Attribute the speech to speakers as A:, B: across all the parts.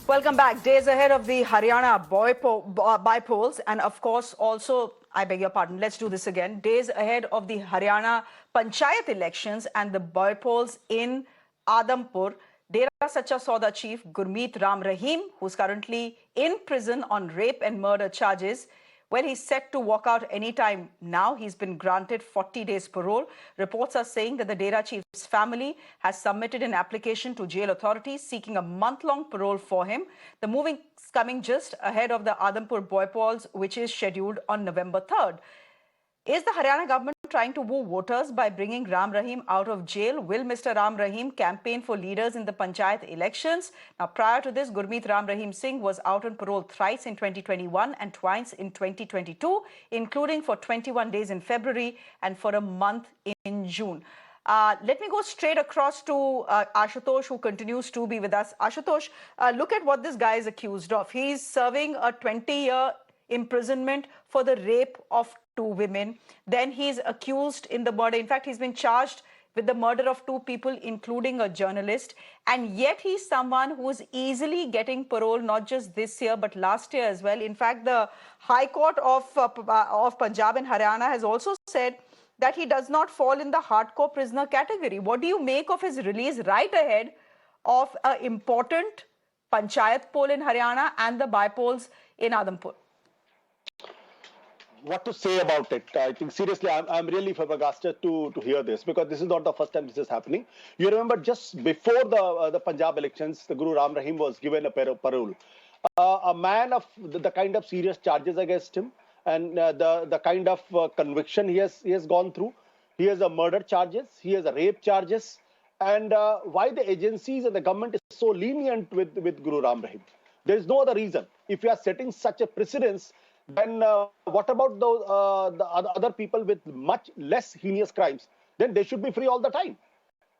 A: Welcome back. Days ahead of the Haryana by-polls, and of course, also, I beg your pardon, let's do this again. Days ahead of the Haryana Panchayat elections and the by-polls in Adampur, Dera Sacha Sauda chief Gurmeet Ram Rahim, who's currently in prison on rape and murder charges, well, he's set to walk out anytime now. He's been granted 40 days parole. Reports are saying that the Dera chief's family has submitted an application to jail authorities seeking a month-long parole for him. The move is coming just ahead of the Adampur by-polls, which is scheduled on November 3rd. Is the Haryana government trying to woo voters by bringing RamRahim out of jail? Will Mr. RamRahim campaign for leaders in the Panchayat elections? Now, prior to this, Gurmeet Ram Rahim Singh was out on parole thrice in 2021 and twice in 2022, including for 21 days in February and for a month in June. Let me go straight across to Ashutosh, who continues to be with us. Ashutosh, look at what this guy is accused of. He's serving a 20-year imprisonment for the rape of 2 women. Then he's accused in the murder. In fact, he's been charged with the murder of 2 people, including a journalist. And yet he's someone who's easily getting parole, not just this year, but last year as well. In fact, the High Court of Punjab and Haryana has also said that he does not fall in the hardcore prisoner category. What do you make of his release right ahead of an important Panchayat poll in Haryana and the by-polls in Adampur?
B: What to say about it? I think seriously, I'm really flabbergasted to hear this, because this is not the first time this is happening. You remember just before the Punjab elections, the Guru Ram Rahim was given a parole. A man of the kind of serious charges against him and the kind of conviction he has gone through. He has a murder charges, he has a rape charges, and why the agencies and the government is so lenient with Guru Ram Rahim? There is no other reason. If you are setting such a precedence, then what about the other people with much less heinous crimes? Then they should be free all the time.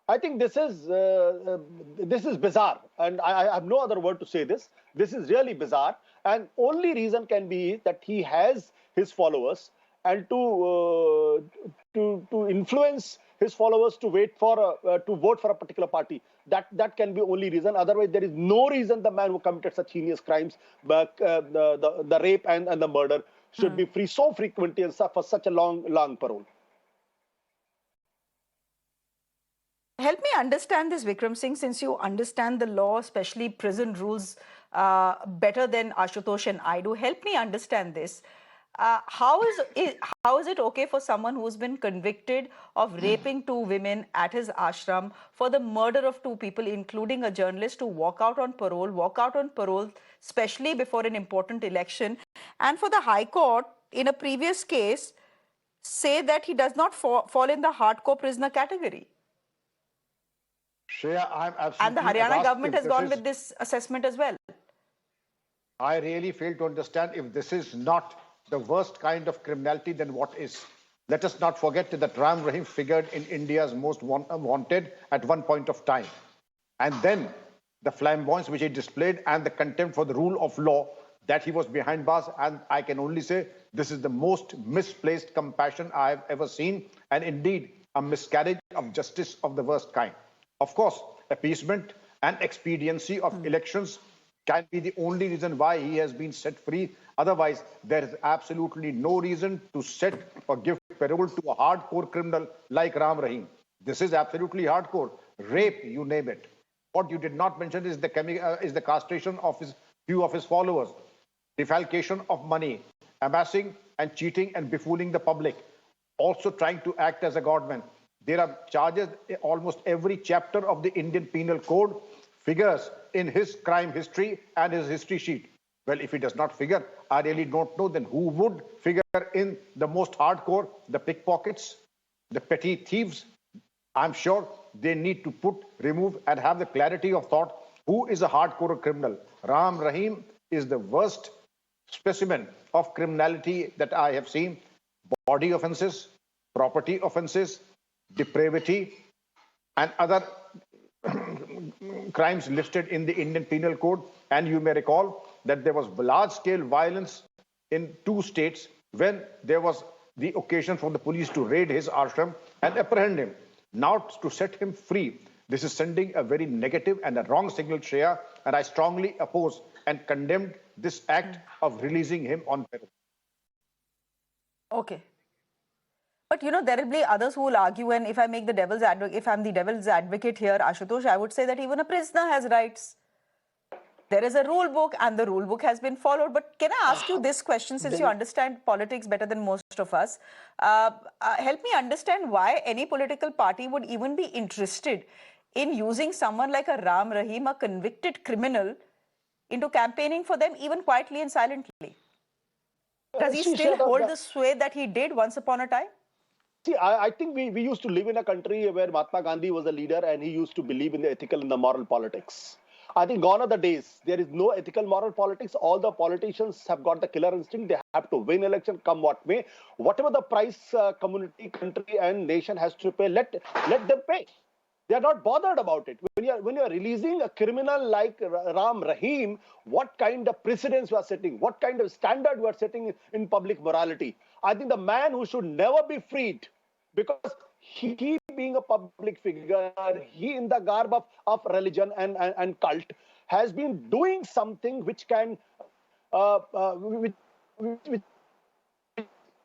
B: I think this is bizarre, and I have no other word to say this. This is really bizarre, and only reason can be that he has his followers, and to influence his followers to wait for to vote for a particular party. That can be only reason. Otherwise, there is no reason the man who committed such heinous crimes, but the rape and the murder, should be free so frequently and for such a long parole.
A: Help me understand this, Vikram Singh, since you understand the law, especially prison rules, better than Ashutosh and I do. Help me understand this. How is it okay for someone who's been convicted of raping 2 women at his ashram, for the murder of 2 people, including a journalist, to walk out on parole, especially before an important election, and for the High Court, in a previous case, say that he does not fall in the hardcore prisoner category?
C: Shreya, I'm absolutely...
A: And the Haryana government has gone with this assessment as well.
C: I really fail to understand. If this is not the worst kind of criminality, then what is? Let us not forget that RamRahim figured in India's most wanted at one point of time. And then the flamboyance which he displayed and the contempt for the rule of law, that he was behind bars. And I can only say this is the most misplaced compassion I have ever seen, and indeed a miscarriage of justice of the worst kind. Of course, appeasement and expediency of elections can be the only reason why he has been set free. Otherwise, there is absolutely no reason to set or give parole to a hardcore criminal like RamRahim. This is absolutely hardcore. Rape, you name it. What you did not mention is the castration of few of his followers, defalcation of money, amassing and cheating and befooling the public, also trying to act as a godman. There are charges. Almost every chapter of the Indian Penal Code figures in his crime history and his history sheet. Well, if he does not figure, I really don't know then who would figure in the most hardcore, the pickpockets, the petty thieves. I'm sure they need to remove and have the clarity of thought. Who is a hardcore criminal? RamRahim is the worst specimen of criminality that I have seen. Body offenses, property offenses, depravity, and other crimes listed in the Indian Penal Code. And you may recall that there was large-scale violence in 2 states when there was the occasion for the police to raid his ashram and apprehend him. Now, to set him free, This is sending a very negative and a wrong signal, Shreya, and I strongly oppose and condemn this act of releasing him on parole.
A: Okay. But you know, there will be others who will argue, and if I make the devil's advocate, if I'm the devil's advocate here, Ashutosh, I would say that even a prisoner has rights. There is a rule book and the rule book has been followed. But can I ask you this question, since you understand politics better than most of us? Help me understand why any political party would even be interested in using someone like a RamRahim, a convicted criminal, into campaigning for them even quietly and silently? Does he still hold the sway that he did once upon a time?
B: See, I think we used to live in a country where Mahatma Gandhi was a leader and he used to believe in the ethical and the moral politics. I think gone are the days. There is no ethical moral politics. All the politicians have got the killer instinct. They have to win election, come what may. Whatever the price community, country and nation has to pay, let them pay. They are not bothered about it. When you are releasing a criminal like RamRahim, what kind of precedents you are setting? What kind of standard you are setting in public morality? I think the man who should never be freed, because he being a public figure, he in the garb of religion and cult, has been doing something which can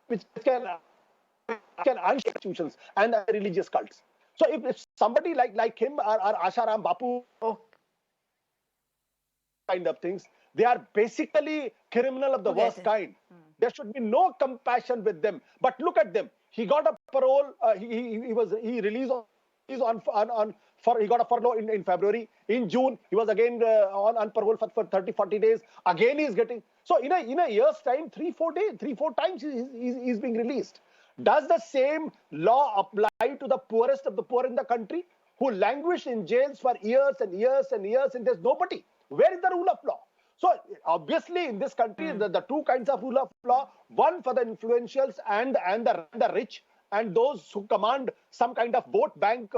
B: which can unleash institutions and religious cults. So if somebody like him or Asharam Bapu kind of things, they are basically criminal of the worst kind. There should be no compassion with them. But look at them. He got a parole. He released he got a furlough in February. In June, he was again on parole for 30-40 days. Again, he is getting. So in a year's time, 3-4 times he's being released. Does the same law apply to the poorest of the poor in the country, who languish in jails for years and years and years, and there's nobody? Where is the rule of law? So obviously in this country, the two kinds of rule of law: one for the influentials and the rich, and those who command some kind of vote bank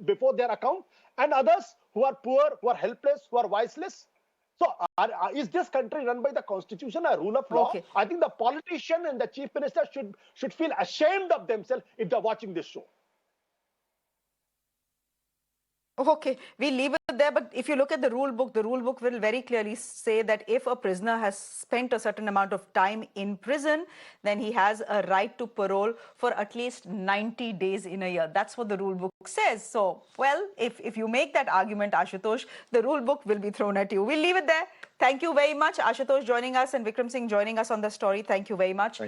B: before their account, and others who are poor, who are helpless, who are voiceless. So is this country run by the constitution, a rule of law?
A: Okay.
B: I think the politician and the chief minister should feel ashamed of themselves if they're watching this show.
A: Okay, we leave it there. But if you look at the rule book will very clearly say that if a prisoner has spent a certain amount of time in prison, then he has a right to parole for at least 90 days in a year. That's what the rule book says. So, well, if you make that argument, Ashutosh, the rule book will be thrown at you. We'll leave it there. Thank you very much, Ashutosh, joining us, and Vikram Singh joining us on the story. Thank you very much.